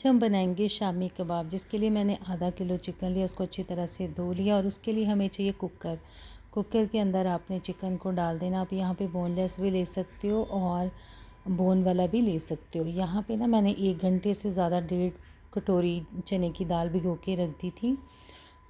हम बनाएंगे शामी कबाब, जिसके लिए मैंने आधा किलो चिकन लिया, उसको अच्छी तरह से धो लिया। और उसके लिए हमें चाहिए कुकर। कुकर के अंदर आपने चिकन को डाल देना। आप यहाँ पे बोनलेस भी ले सकते हो और बोन वाला भी ले सकते हो। यहाँ पे ना मैंने 1 घंटे से ज़्यादा 1.5 कटोरी चने की दाल भिगो के रख दी थी।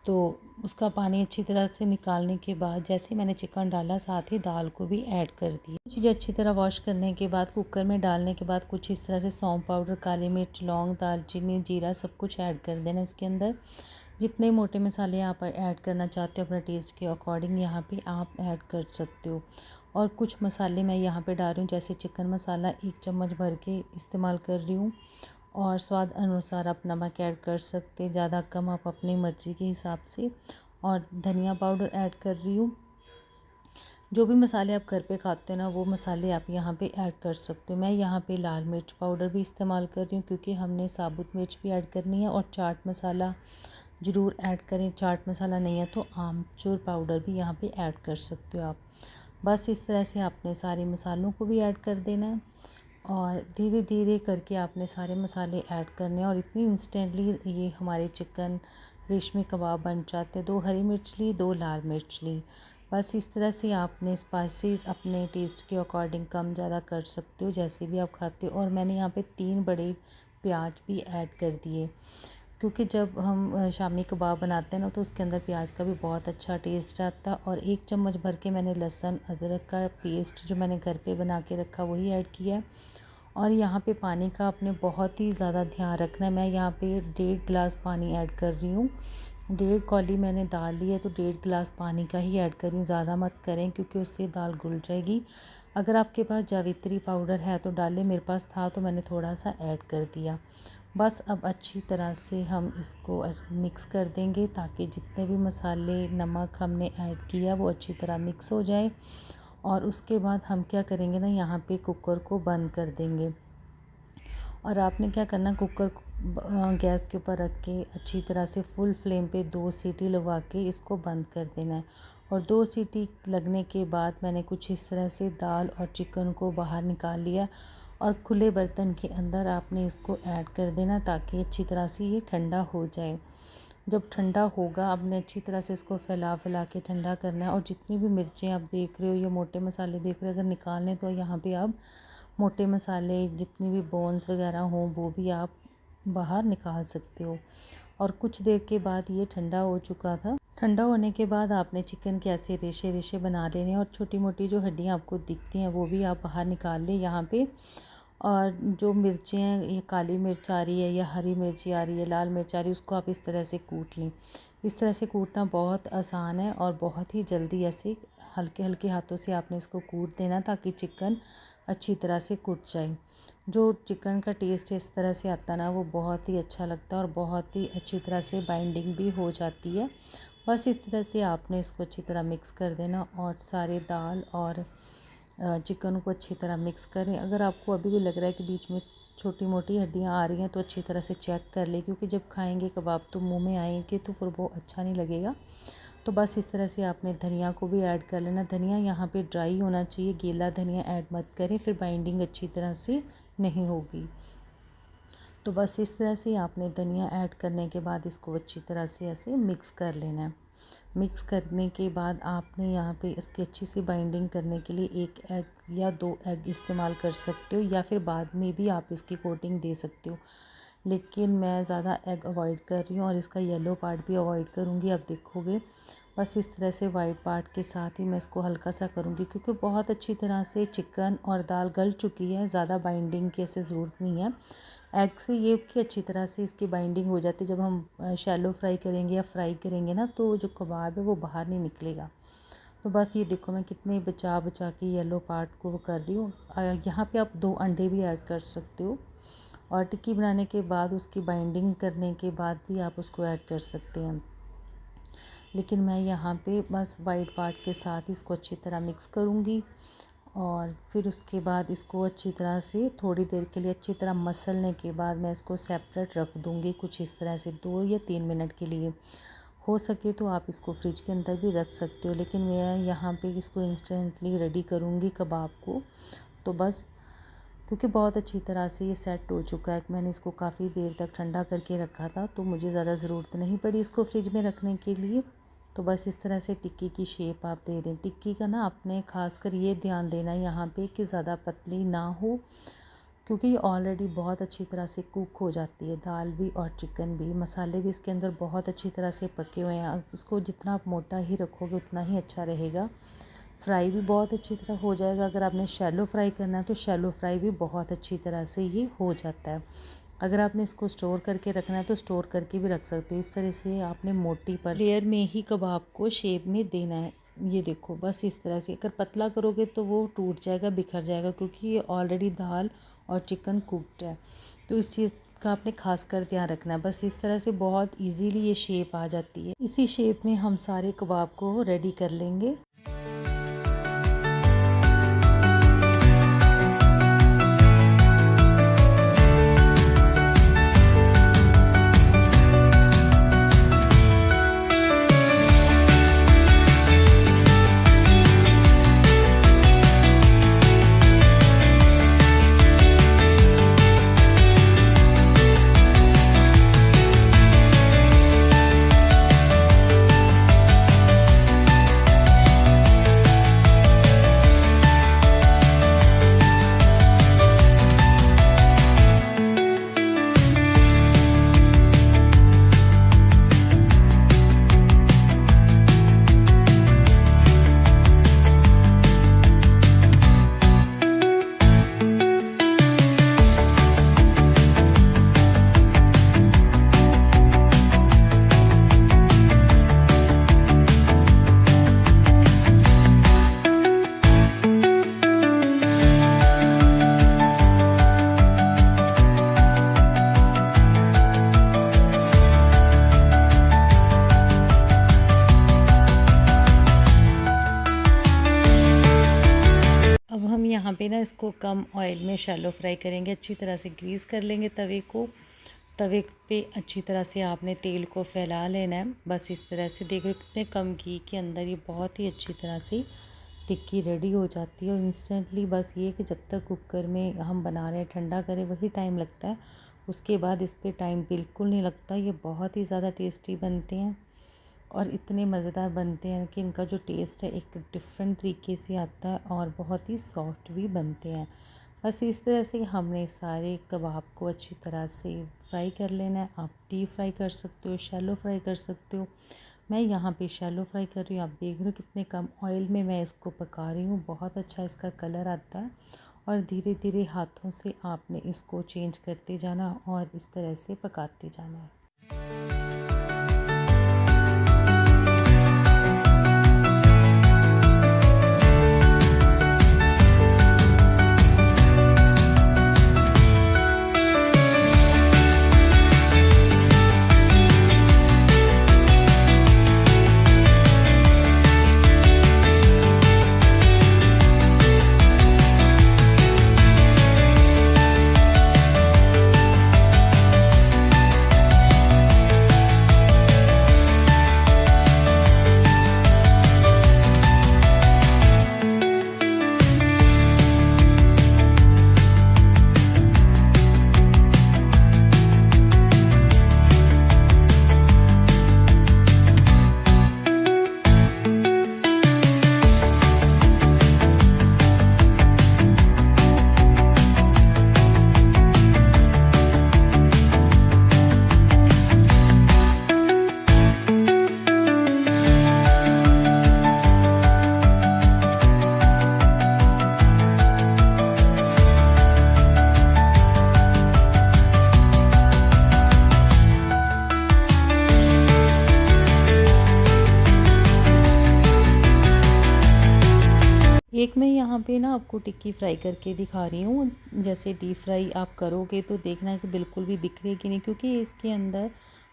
तो उसका पानी अच्छी तरह से निकालने के बाद जैसे मैंने चिकन डाला, साथ ही दाल को भी ऐड कर दिया। चीज़ें अच्छी तरह वॉश करने के बाद कुकर में डालने के बाद कुछ इस तरह से सौंफ पाउडर, काली मिर्च, लौंग, दालचीनी, जीरा सब कुछ ऐड कर देना इसके अंदर। जितने मोटे मसाले आप ऐड करना चाहते हो अपने टेस्ट के अकॉर्डिंग यहाँ पे आप ऐड कर सकते हो। और कुछ मसाले मैं यहाँ पे डाल रही हूँ, जैसे चिकन मसाला 1 चम्मच भर के इस्तेमाल कर रही हूँ। और स्वाद अनुसार आप नमक ऐड कर सकते, ज़्यादा कम आप अपनी मर्ज़ी के हिसाब से। और धनिया पाउडर ऐड कर रही हूँ। जो भी मसाले आप घर पे खाते हो ना, वो मसाले आप यहाँ पे ऐड कर सकते हो। मैं यहाँ पे लाल मिर्च पाउडर भी इस्तेमाल कर रही हूँ, क्योंकि हमने साबुत मिर्च भी ऐड करनी है। और चाट मसाला ज़रूर ऐड करें। चाट मसाला नहीं है तो आमचूर पाउडर भी यहाँ पे ऐड कर सकते हो आप। बस इस तरह से आपने सारे मसालों को भी ऐड कर देना है और धीरे धीरे करके आपने सारे मसाले ऐड करने हैं। और इतनी इंस्टेंटली ये हमारे चिकन रेशमी कबाब बन जाते हैं। 2 हरी मिर्च ली, 2 लाल मिर्च ली। बस इस तरह से आपने स्पाइसेस अपने टेस्ट के अकॉर्डिंग कम ज़्यादा कर सकते हो, जैसे भी आप खाते हो। और मैंने यहाँ पे 3 बड़े प्याज भी ऐड कर दिए, क्योंकि जब हम शामी कबाब बनाते हैं ना, तो उसके अंदर प्याज का भी बहुत अच्छा टेस्ट आता है। और 1 चम्मच भर के मैंने लहसुन अदरक का पेस्ट जो मैंने घर पे बना के रखा वही ऐड किया। और यहाँ पे पानी का आपने बहुत ही ज़्यादा ध्यान रखना है। मैं यहाँ पे 1.5 गिलास पानी ऐड कर रही हूँ। 1.5 कौली मैंने दाल ली है, तो 1.5 गिलास पानी का ही ऐड कर रही हूँ। ज़्यादा मत करें, क्योंकि उससे दाल घुल जाएगी। अगर आपके पास जावित्री पाउडर है तो डालें, मेरे पास था तो मैंने थोड़ा सा ऐड कर दिया। बस अब अच्छी तरह से हम इसको मिक्स कर देंगे, ताकि जितने भी मसाले, नमक हमने ऐड किया वो अच्छी तरह मिक्स हो जाए। और उसके बाद हम क्या करेंगे ना, यहाँ पे कुकर को बंद कर देंगे। और आपने क्या करना, कुकर गैस के ऊपर रख के अच्छी तरह से फुल फ्लेम पे 2 सीटी लगवा के इसको बंद कर देना है। और 2 सीटी लगने के बाद मैंने कुछ इस तरह से दाल और चिकन को बाहर निकाल लिया। और खुले बर्तन के अंदर आपने इसको ऐड कर देना, ताकि अच्छी तरह से ये ठंडा हो जाए। जब ठंडा होगा, आपने अच्छी तरह से इसको फैला के ठंडा करना है। और जितनी भी मिर्चें आप देख रहे हो या मोटे मसाले देख रहे हो, अगर निकालने तो यहाँ पे आप मोटे मसाले, जितनी भी बोन्स वगैरह हों, वो भी आप बाहर निकाल सकते हो। और कुछ देर के बाद ये ठंडा हो चुका था। ठंडा होने के बाद आपने चिकन के ऐसे रेशे रेशे बना लेने हैं। और छोटी मोटी जो हड्डियाँ आपको दिखती हैं वो भी आप बाहर निकाल लें यहाँ पे। और जो मिर्चें हैं, ये काली मिर्च आ रही है या हरी मिर्ची आ रही है, लाल मिर्च आ रही है, उसको आप इस तरह से कूट लें। इस तरह से कूटना बहुत आसान है और बहुत ही जल्दी ऐसे हल्के हल्के हाथों से आपने इसको कूट देना, ताकि चिकन अच्छी तरह से कूट जाए। जो चिकन का टेस्ट इस तरह से आता ना, वो बहुत ही अच्छा लगता है और बहुत ही अच्छी तरह से बाइंडिंग भी हो जाती है। बस इस तरह से आपने इसको अच्छी तरह मिक्स कर देना और सारे दाल और चिकन को अच्छी तरह मिक्स करें। अगर आपको अभी भी लग रहा है कि बीच में छोटी मोटी हड्डियां आ रही हैं, तो अच्छी तरह से चेक कर लें, क्योंकि जब खाएंगे कबाब तो मुंह में आएंगे तो फिर वो अच्छा नहीं लगेगा। तो बस इस तरह से आपने धनिया को भी ऐड कर लेना। धनिया यहाँ पे ड्राई होना चाहिए, गीला धनिया ऐड मत करें, फिर बाइंडिंग अच्छी तरह से नहीं होगी। तो बस इस तरह से आपने धनिया ऐड करने के बाद इसको अच्छी तरह से ऐसे मिक्स कर लेना है। मिक्स करने के बाद आपने यहाँ पे इसकी अच्छी सी बाइंडिंग करने के लिए 1 एग या 2 एग इस्तेमाल कर सकते हो, या फिर बाद में भी आप इसकी कोटिंग दे सकते हो। लेकिन मैं ज़्यादा एग अवॉइड कर रही हूँ और इसका येलो पार्ट भी अवॉइड करूँगी। आप देखोगे बस इस तरह से वाइट पार्ट के साथ ही मैं इसको हल्का सा करूँगी, क्योंकि बहुत अच्छी तरह से चिकन और दाल गल चुकी है। ज़्यादा बाइंडिंग की ऐसे ज़रूरत नहीं है। एग से ये कि अच्छी तरह से इसकी बाइंडिंग हो जाती है। जब हम शैलो फ्राई करेंगे या फ्राई करेंगे ना, तो जो कबाब है वो बाहर नहीं निकलेगा। तो बस ये देखो मैं कितने बचा बचा के येलो पार्ट को वो कर रही हूँ। यहाँ पे आप 2 अंडे भी ऐड कर सकते हो। और टिक्की बनाने के बाद उसकी बाइंडिंग करने के बाद भी आप उसको ऐड कर सकते हैं। लेकिन मैं यहाँ पे बस वाइट पार्ट के साथ इसको अच्छी तरह मिक्स करूँगी। और फिर उसके बाद इसको अच्छी तरह से थोड़ी देर के लिए अच्छी तरह मसलने के बाद मैं इसको सेपरेट रख दूँगी, कुछ इस तरह से 2 या 3 मिनट के लिए। हो सके तो आप इसको फ्रिज के अंदर भी रख सकते हो, लेकिन मैं यहाँ पे इसको इंस्टेंटली रेडी करूँगी कबाब को। तो बस क्योंकि बहुत अच्छी तरह से ये सेट हो चुका है। मैंने इसको काफ़ी देर तक ठंडा करके रखा था, तो मुझे ज़्यादा ज़रूरत नहीं पड़ी इसको फ्रिज में रखने के लिए। तो बस इस तरह से टिक्की की शेप आप दे दें। टिक्की का ना आपने खासकर ये ध्यान देना यहाँ पे कि ज़्यादा पतली ना हो, क्योंकि ये ऑलरेडी बहुत अच्छी तरह से कुक हो जाती है, दाल भी और चिकन भी। मसाले भी इसके अंदर बहुत अच्छी तरह से पके हुए हैं। इसको जितना आप मोटा ही रखोगे उतना ही अच्छा रहेगा। फ्राई भी बहुत अच्छी तरह हो जाएगा। अगर आपने शैलो फ्राई करना है तो शैलो फ्राई भी बहुत अच्छी तरह से ये हो जाता है। अगर आपने इसको स्टोर करके रखना है तो स्टोर करके भी रख सकते हो। इस तरह से आपने मोटी पर लेयर में ही कबाब को शेप में देना है। ये देखो, बस इस तरह से। अगर पतला करोगे तो वो टूट जाएगा, बिखर जाएगा, क्योंकि ये ऑलरेडी दाल और चिकन कुकड है। तो इस चीज़ का आपने खास कर ध्यान रखना है। बस इस तरह से बहुत इजीली ये शेप आ जाती है। इसी शेप में हम सारे कबाब को रेडी कर लेंगे। यहाँ पे ना इसको कम ऑयल में शैलो फ्राई करेंगे। अच्छी तरह से ग्रीस कर लेंगे तवे को। तवे पे अच्छी तरह से आपने तेल को फैला लेना है। बस इस तरह से देख रहे हो कितने कम घी के अंदर ये बहुत ही अच्छी तरह से टिक्की रेडी हो जाती है। और इंस्टेंटली बस ये कि जब तक कुकर में हम बना रहे हैं ठंडा करें वही टाइम लगता है, उसके बाद इस पर टाइम बिल्कुल नहीं लगता। ये बहुत ही ज़्यादा टेस्टी बनते हैं और इतने मज़ेदार बनते हैं कि इनका जो टेस्ट है एक डिफरेंट तरीके से आता है और बहुत ही सॉफ्ट भी बनते हैं। बस इस तरह से हमने सारे कबाब को अच्छी तरह से फ्राई कर लेना है। आप डीप फ्राई कर सकते हो, शैलो फ्राई कर सकते हो। मैं यहाँ पे शैलो फ्राई कर रही हूँ। आप देख रहे हो कितने कम ऑयल में मैं इसको पका रही हूँ। बहुत अच्छा इसका कलर आता है और धीरे धीरे हाथों से आपने इसको चेंज करते जाना और इस तरह से पकाते जाना है। एक मैं यहाँ पे ना आपको टिक्की फ्राई करके दिखा रही हूँ। जैसे डीप फ्राई आप करोगे तो देखना कि बिल्कुल भी बिखरेगी नहीं, क्योंकि इसके अंदर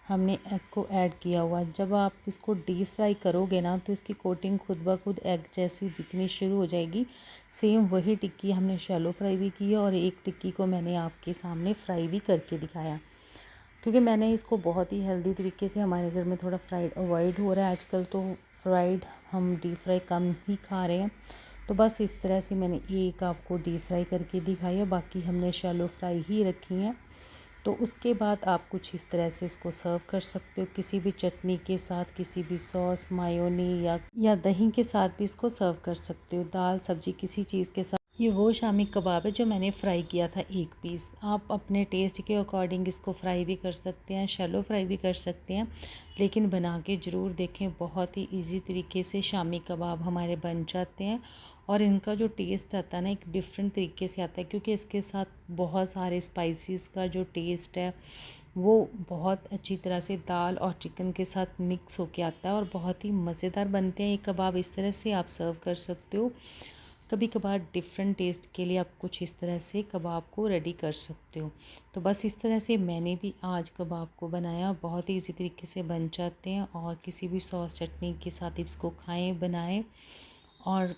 हमने एग को ऐड किया हुआ। जब आप इसको डीप फ्राई करोगे ना तो इसकी कोटिंग खुद ब खुद एग जैसी दिखनी शुरू हो जाएगी। सेम वही टिक्की हमने शैलो फ्राई भी की है और एक टिक्की को मैंने आपके सामने फ्राई भी करके दिखाया, क्योंकि मैंने इसको बहुत ही हेल्दी तरीके से, हमारे घर में थोड़ा फ्राइड अवॉइड हो रहा है आजकल, तो फ्राइड हम डीप फ्राई कम ही खा रहे हैं। तो बस इस तरह से मैंने एक आपको डीप फ्राई करके दिखाई है, बाकी हमने शैलो फ्राई ही रखी हैं। तो उसके बाद आप कुछ इस तरह से इसको सर्व कर सकते हो, किसी भी चटनी के साथ, किसी भी सॉस, मायोनी या दही के साथ भी इसको सर्व कर सकते हो, दाल सब्जी किसी चीज़ के साथ। ये वो शामी कबाब है जो मैंने फ्राई किया था एक पीस। आप अपने टेस्ट के अकॉर्डिंग इसको फ्राई भी कर सकते हैं, शैलो फ्राई भी कर सकते हैं, लेकिन बना के ज़रूर देखें। बहुत ही इजी तरीके से शामी कबाब हमारे बन जाते हैं और इनका जो टेस्ट आता है ना, एक डिफरेंट तरीके से आता है, क्योंकि इसके साथ बहुत सारे स्पाइसेस का जो टेस्ट है वो बहुत अच्छी तरह से दाल और चिकन के साथ मिक्स होके आता है और बहुत ही मज़ेदार बनते हैं ये कबाब। इस तरह से आप सर्व कर सकते हो। कभी कभार डिफरेंट टेस्ट के लिए आप कुछ इस तरह से कबाब को रेडी कर सकते हो। तो बस इस तरह से मैंने भी आज कबाब को बनाया। बहुत ही इसी तरीके से बन जाते हैं और किसी भी सॉस चटनी के साथ इसको खाएं, बनाएं और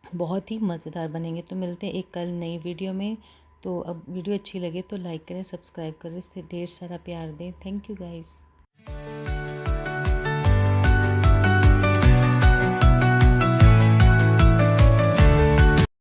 बहुत ही मज़ेदार बनेंगे। तो मिलते हैं एक कल नई वीडियो में। तो अब वीडियो अच्छी लगे तो लाइक करें, सब्सक्राइब करें, इससे ढेर सारा प्यार दें। Thank you guys.